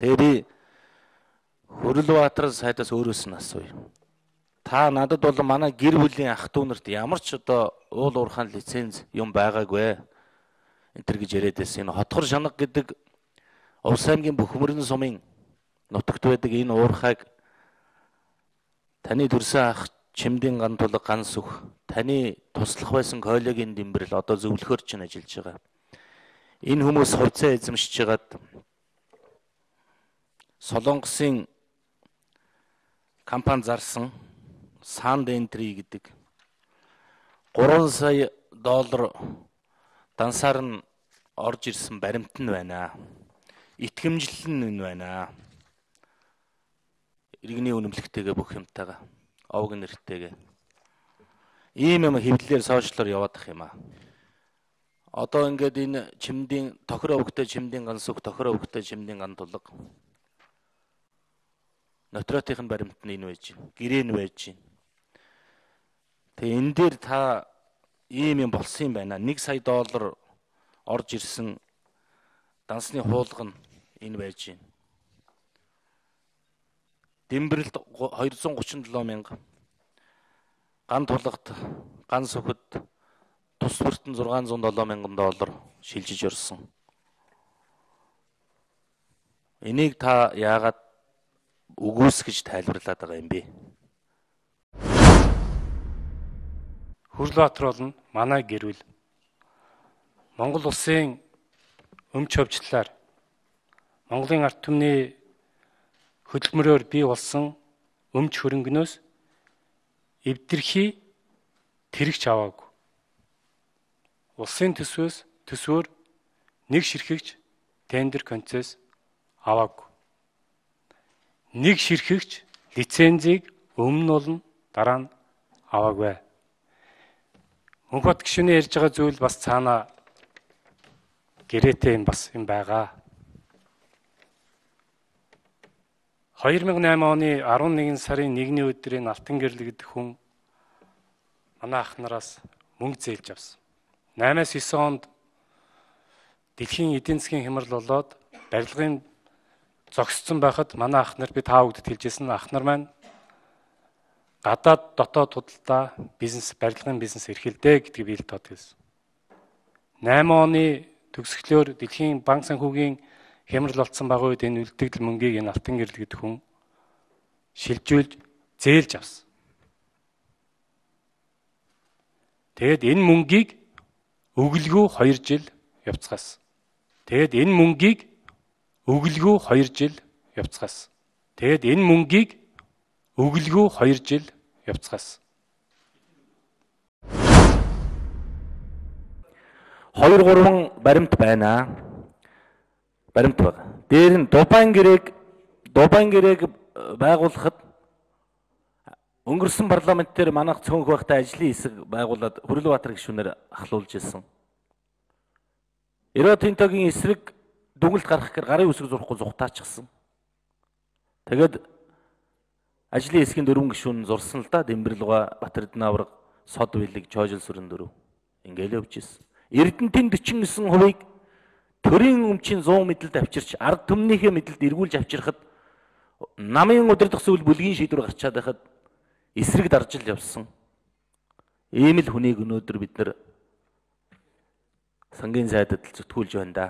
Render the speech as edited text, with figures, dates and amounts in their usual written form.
Тэгээ би Хөрлөбаатар сайдаас өөрөөс нь асууя. Та надад бол манай гэр бүлийн ах дүү нарт ямар ч одоо уул уурхайн лиценз юм байгаагүй энэ төр гэж яриад байсан. Энэ Хотгор Шанга гэдэг Увс аймгийн Бөхмөрөн сумын нутагт байдаг энэ уурхайг таны төрсөн ах Чимдийн ган тулга ган сүх таны туслах байсан коллегийн Дэмбэрэл одоо зөвлөхөр чинь ажиллаж байгаа. Энэ хүмүүс хувьцаа эзэмшиж байгаад Солонгосын компани зарсан Sand Entry гэдэг 3 сая доллар дансаар нь орж ирсэн баримт нь байна. Итгэмжлэл нь байна. Иргэний үнэмлэхтэйгээ бүх юмтайгаа овг нэртэйгээ. Ийм юм хэвлэлээр сошиалор яваадах юм аа. Одоо ингээд энэ Чимдийн тохир өвгтэй Чимдийн ган сүх тохир өвгтэй Чимдийн ган тулга нотариотын баримт нь энэ байж байна. Гэрээ нь байж байна. Тэгээ энэ дээр та ийм юм болсон юм байна. 1 сая доллар орж ирсэн дансны хуулга нь энэ байж байна. Дэмбэрэлд 237 мянга, ган тулгад, ган сүхэд тус бүртэн 607 мянган доллар шилжиж орсон. Энийг та яагаад үгүйсгэж тайлбарлаад байгаа юм бэ? Хөрлөбаатар бол манай гэр бүл Монгол улсын өмч хөвчлөлөөр Монголын ард түмний хөдөлмөрөөр бий болсон өмч хөрөнгнөөс эвдэрхий тэрэгч аваагүй. Улсын төсвөр нэг ширхэгч тендер концесс аваагүй. Нэг ширхэгч лицензийг өмнө нь болно, дараа нь аваагүй. Мөнхбат гишүүний ярьж байгаа зүйл бас цаана гэрээтэй юм бас юм байгаа. 2008 оны 11 сарын 1-ний өдрийн Алтан гэрэл гэдэг хүн манай ах нараас мөнгө зээлж авсан. 8-9 онд дэлхийн эдийн засгийн хямрал болоод барилгын зогссон байхад манай ах нар би таа бүгд хэлжсэн ах нар маань гадаад дотоод худалдаа бизнес барилгын бизнес эрхэлдэ гэдгийг биелд тод хэлсэн. 8 оны төгсгөлөөр дэлхийн банк санхүүгийн хямрал болсон байгаа үед энэ үлдэгдэл мөнгийг энэ Алтан гэрэл гэдэг хүн шилжүүлж зээлж авсан. Тэгэд энэ мөнгийг өглгөө 2 жил явцгаасан. Тэгэд энэ мөнгийг өглгөө 2 жил явцгаасан. Тэгэд энэ мөнгийг өглгөө 2 жил явцгаасан. 2-3 баримт байна. Баримт байна. Дээр нь Дубайн гэрээг байгуулахад өнгөрсөн парламент дээр манайх цөөнх байхдаа ажлын хэсэг байгуулад Хөрлөбаатар гишүүнээр ахлуулж ирсэн. Рио Тинтогийн эсрэг дүгнэлт гаргах гэр гарын үсэг зурхгүй зүхтаачихсан. Тэгэд ажлын хэсгийн 4 гишүүн зурсан л да. Дэмбэрлуга, Батэрдэн авраг, Сод Билэг, Чожил сүрэн 4 ингээл явж ирсэн. Эрдэнтийн 49%-ийг төрийн өмчийн 100 мэдэлд авчирч ард түмнийхээ мэдэлд эргүүлж авчирхад намын удирдах зүйл бүлгийн шийдвэр гарчаад байхад эсрэг даржил явсан. Ийм л хүнийг өнөөдөр бид нар сангийн сайдад зүтгүүлж байна да.